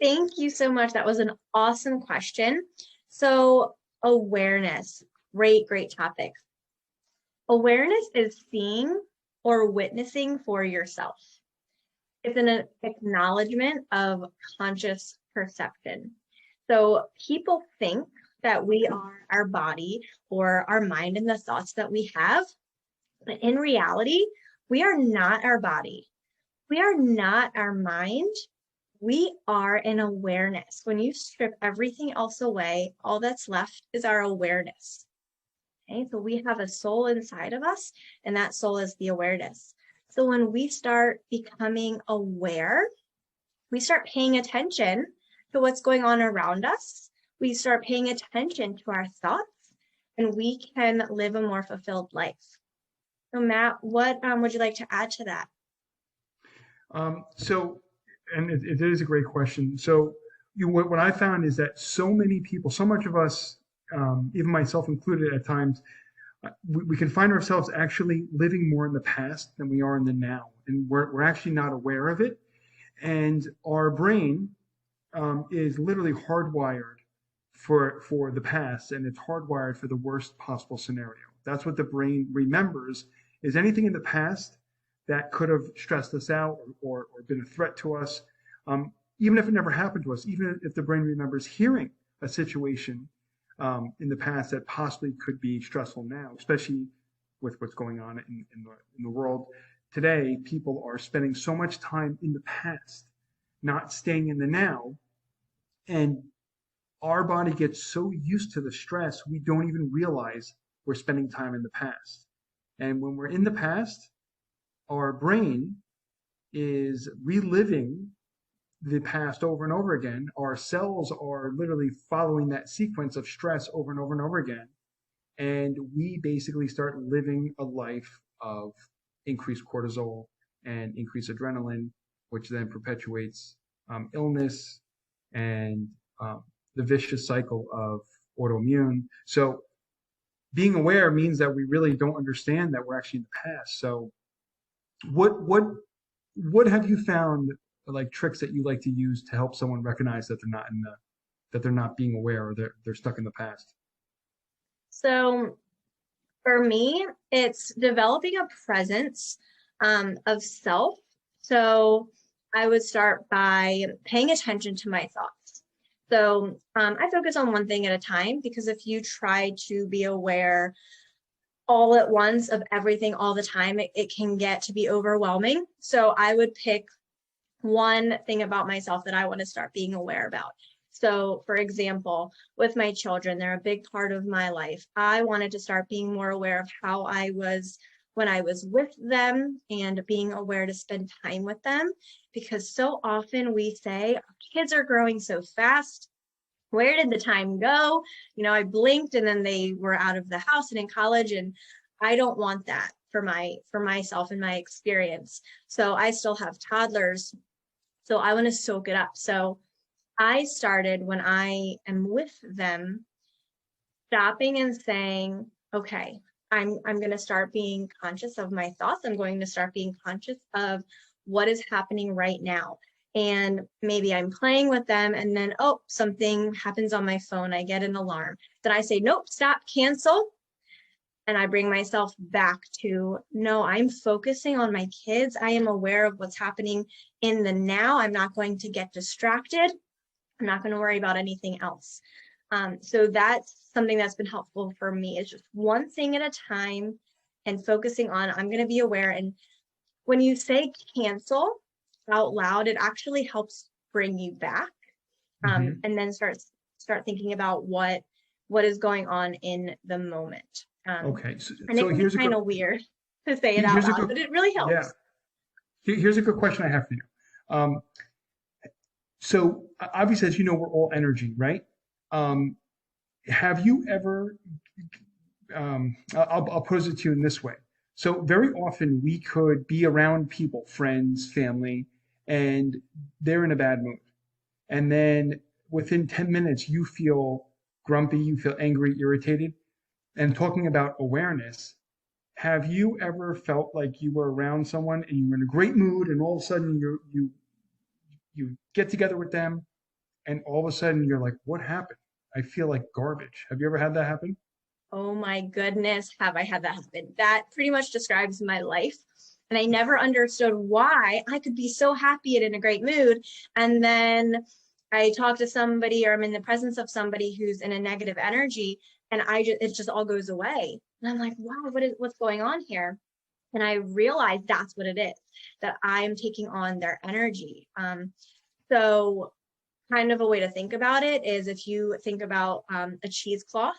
Thank you so much. That was an awesome question. So, awareness, great topic. Awareness is seeing or witnessing for yourself. It's an acknowledgement of conscious perception. So, people think that we are our body or our mind and the thoughts that we have, but in reality, we are not our body. We are not our mind. We are an awareness. When you strip everything else away, all that's left is our awareness. Okay, so we have a soul inside of us, and that soul is the awareness. So when we start becoming aware, we start paying attention to what's going on around us. We start paying attention to our thoughts, and we can live a more fulfilled life. So Matt, what would you like to add to that? So, and it is a great question. So, what I found is that so many people, so much of us, even myself included at times, we can find ourselves actually living more in the past than we are in the now. And we're actually not aware of it. And our brain is literally hardwired for the past, and it's hardwired for the worst possible scenario. That's what the brain remembers is anything in the past that could have stressed us out or been a threat to us, even if it never happened to us, even if the brain remembers hearing a situation in the past that possibly could be stressful now, especially with what's going on in the world today. People are spending so much time in the past, not staying in the now, and our body gets so used to the stress, we don't even realize we're spending time in the past. And when we're in the past, our brain is reliving the past over and over again. Our cells are literally following that sequence of stress over and over and over again. And we basically start living a life of increased cortisol and increased adrenaline, which then perpetuates illness and the vicious cycle of autoimmune. So being aware means that we really don't understand that we're actually in the past. So what what what have you found like tricks that you like to use to help someone recognize that they're not being aware or they're stuck in the past? So for me, it's developing a presence of self. So I would start by paying attention to my thoughts. So I focus on one thing at a time because if you try to be aware all at once of everything all the time, it can get to be overwhelming. So I would pick one thing about myself that I want to start being aware about. So, for example, with my children, they're a big part of my life. I wanted to start being more aware of how I was when I was with them and being aware to spend time with them because so often we say, our kids are growing so fast. Where did the time go? You know, I blinked and then they were out of the house and in college, and I don't want that for myself and my experience. So I still have toddlers, so I want to soak it up. So I started when I am with them, stopping and saying, okay, I'm going to start being conscious of my thoughts. I'm going to start being conscious of what is happening right now. And maybe I'm playing with them and then, oh, something happens on my phone. I get an alarm. Then I say, nope, stop, cancel. And I bring myself back to, no, I'm focusing on my kids. I am aware of what's happening in the now. I'm not going to get distracted. I'm not going to worry about anything else. So that's something that's been helpful for me is just one thing at a time and focusing on, I'm going to be aware. And when you say cancel out loud, it actually helps bring you back. Hmm. And then start thinking about what is going on in the moment. Okay, And it so can be here's a kind good of weird to say it out here's a loud, good but it really yeah. helps. Here's a good question I have for you. Um, so obviously, as you know, we're all energy, right? Um, have you ever I'll pose it to you in this way. So very often we could be around people, friends, family, and they're in a bad mood. And then within 10 minutes, you feel grumpy, you feel angry, irritated. And talking about awareness, have you ever felt like you were around someone and you were in a great mood and all of a sudden you get together with them and all of a sudden you're like, what happened? I feel like garbage. Have you ever had that happen? Oh my goodness, have I had that happen? That pretty much describes my life. And I never understood why I could be so happy and in a great mood. And then I talk to somebody or I'm in the presence of somebody who's in a negative energy and it just all goes away. And I'm like, wow, what's going on here? And I realized that's what it is, that I'm taking on their energy. So kind of a way to think about it is if you think about a cheesecloth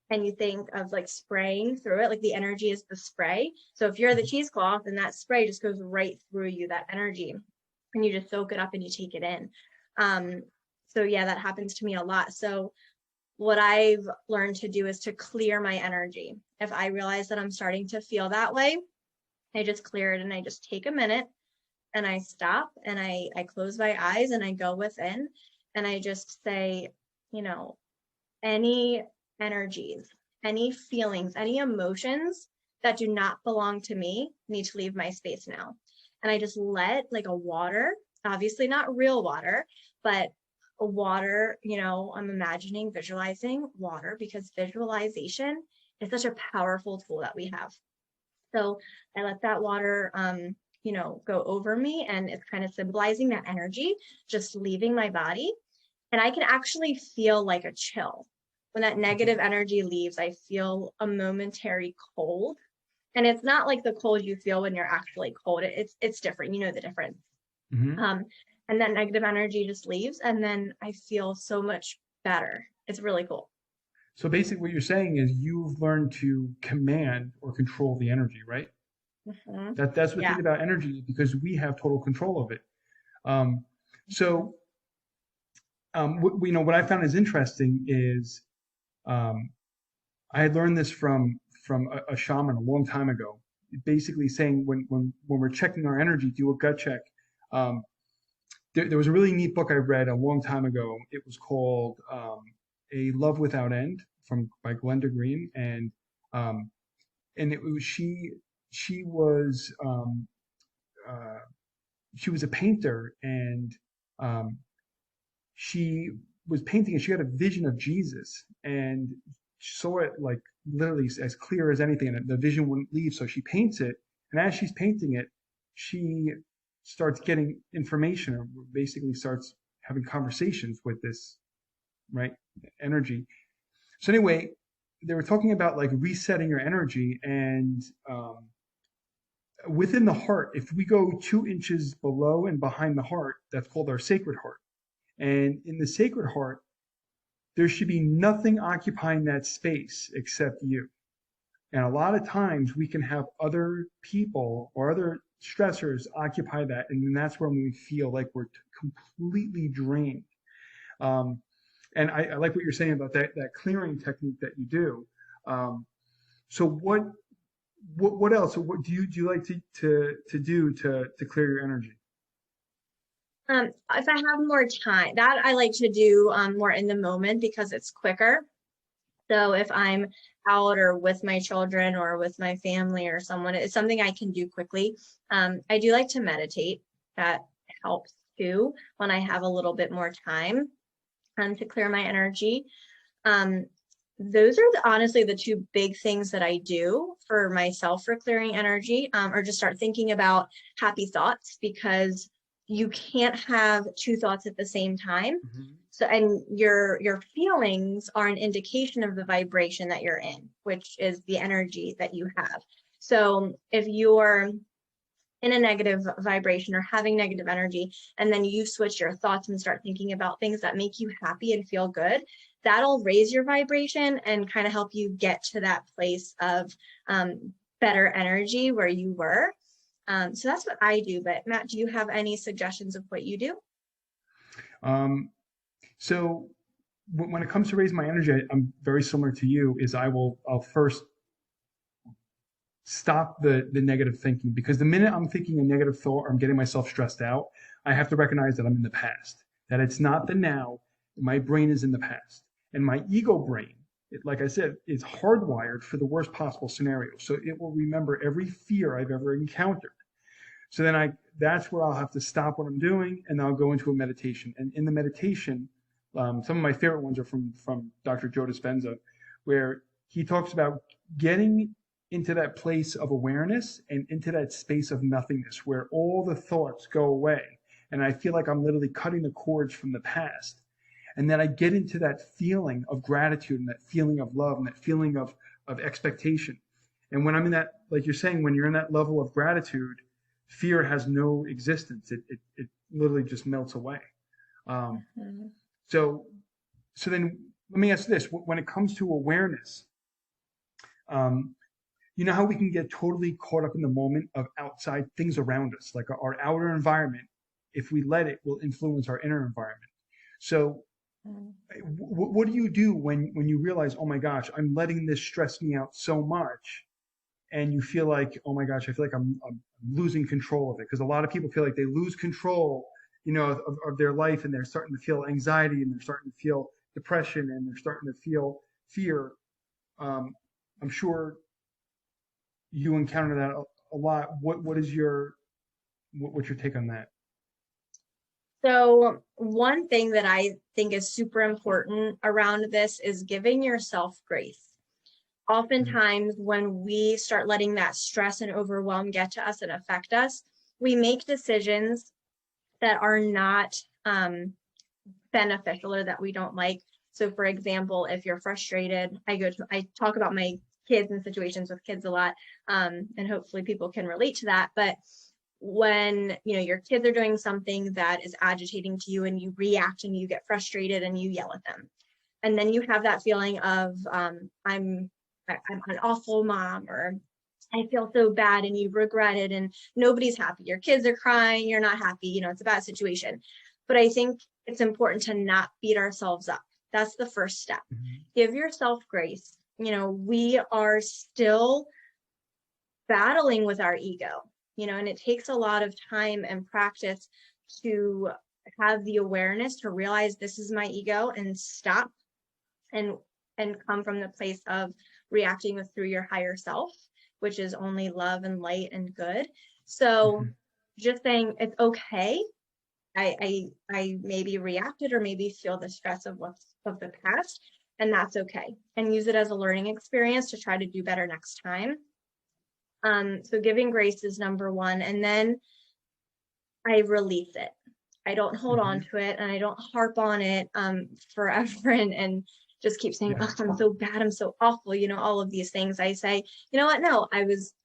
and you think of like spraying through it, like the energy is the spray. So if you're the cheesecloth, then that spray just goes right through you, that energy, and you just soak it up and you take it in. So yeah, that happens to me a lot. So what I've learned to do is to clear my energy. If I realize that I'm starting to feel that way, I just clear it and I just take a minute and I stop and I close my eyes and I go within and I just say, you know, any energies, any feelings, any emotions that do not belong to me need to leave my space now. And I just let like a water, obviously not real water, but a water, I'm imagining, visualizing water because visualization is such a powerful tool that we have. So I let that water, go over me and it's kind of symbolizing that energy just leaving my body. And I can actually feel like a chill. When that negative energy leaves, I feel a momentary cold. And it's not like the cold you feel when you're actually cold. It's different. You know the difference. Mm-hmm. And that negative energy just leaves. And then I feel so much better. It's really cool. So basically, what you're saying is you've learned to command or control the energy, right? Mm-hmm. That's the Yeah. thing about energy because we have total control of it. Um, so, what I found is interesting is um, I had learned this from a shaman a long time ago. Basically, saying when we're checking our energy, do a gut check. Um, there was a really neat book I read a long time ago. It was called A Love Without End from by Glenda Green, um, and it was she was uh, she was a painter and um, she was painting and she had a vision of Jesus and saw it like literally as clear as anything and the vision wouldn't leave. So she paints it. And as she's painting it, she starts getting information or basically starts having conversations with this, right, energy. So anyway, they were talking about like resetting your energy and within the heart, if we go 2 inches below and behind the heart, that's called our sacred heart. And in the sacred heart, there should be nothing occupying that space except you. And a lot of times we can have other people or other stressors occupy that. And then that's when we feel like we're completely drained. Um, and I like what you're saying about that clearing technique that you do. Um, so what else? What do you like to do to clear your energy? If I have more time, that I like to do more in the moment because it's quicker. So if I'm out or with my children or with my family or someone, it's something I can do quickly. I do like to meditate. That helps too when I have a little bit more time to clear my energy. Um, those are honestly the two big things that I do for myself for clearing energy, or just start thinking about happy thoughts because you can't have two thoughts at the same time. Mhm. So, and your feelings are an indication of the vibration that you're in, which is the energy that you have. So if you're in a negative vibration or having negative energy, and then you switch your thoughts and start thinking about things that make you happy and feel good, that'll raise your vibration and kind of help you get to that place of better energy where you were. So that's what I do. But Matt, do you have any suggestions of what you do? Um, so when it comes to raising my energy, I'm very similar to you. Is I'll first stop the negative thinking because the minute I'm thinking a negative thought or I'm getting myself stressed out, I have to recognize that I'm in the past, that it's not the now. My brain is in the past. And my ego brain, like I said, is hardwired for the worst possible scenario. So it will remember every fear I've ever encountered. So then that's where I'll have to stop what I'm doing and I'll go into a meditation. And in the meditation, some of my favorite ones are from Dr. Joe Dispenza, where he talks about getting into that place of awareness and into that space of nothingness where all the thoughts go away. And I feel like I'm literally cutting the cords from the past. And then I get into that feeling of gratitude and that feeling of love and that feeling of expectation. And when I'm in that, like you're saying, when you're in that level of gratitude, fear has no existence. It literally just melts away. Um, Mhm. so, so then let me ask this: when it comes to awareness, um, you know how we can get totally caught up in the moment of outside things around us, like our outer environment, if we let it, will influence our inner environment. So, Mhm. what do you do when you realize, oh my gosh, I'm letting this stress me out so much, and you feel like, oh my gosh, I feel like I'm losing control of it? Because a lot of people feel like they lose control, of their life, and they're starting to feel anxiety, and they're starting to feel depression, and they're starting to feel fear. Um, I'm sure you encounter that a lot. What's your take on that? So, one thing that I think is super important around this is giving yourself grace. Mhm. Oftentimes, when we start letting that stress and overwhelm get to us and affect us, we make decisions that are not beneficial or that we don't like. So, for example, if you're frustrated, I talk about my kids and situations with kids a lot, and hopefully people can relate to that. But when your kids are doing something that is agitating to you and you react and you get frustrated and you yell at them, and then you have that feeling of I'm an awful mom, or I feel so bad, and you regret it, and nobody's happy. Your kids are crying, you're not happy, it's a bad situation. But I think it's important to not beat ourselves up. That's the first step. Mhm. Give yourself grace. We are still battling with our ego, and it takes a lot of time and practice to have the awareness to realize this is my ego and stop and come from the place of reacting with through your higher self, which is only love and light and good. So Mhm. just saying it's okay. I maybe reacted or maybe feel the stress of the past, and that's okay. And use it as a learning experience to try to do better next time. So giving grace is number one. And then I release it. I don't hold on Mhm. to it and I don't harp on it forever and just keep saying, oh, Yeah. I'm so bad, I'm so awful, all of these things. I say, you know what? No,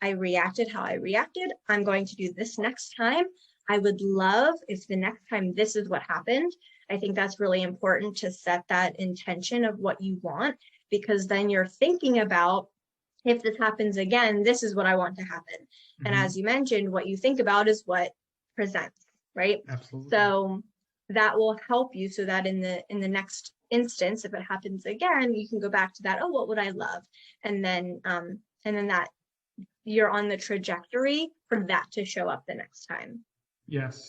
I reacted how I reacted. I'm going to do this next time. I would love if the next time this is what happened. I think that's really important to set that intention of what you want, because then you're thinking about, if this happens again, this is what I want to happen. And Mhm. as you mentioned, what you think about is what presents, right? Absolutely. So that will help you so that in the next instance, if it happens again, you can go back to that, oh, what would I love? And then that you're on the trajectory for that to show up the next time. Yes.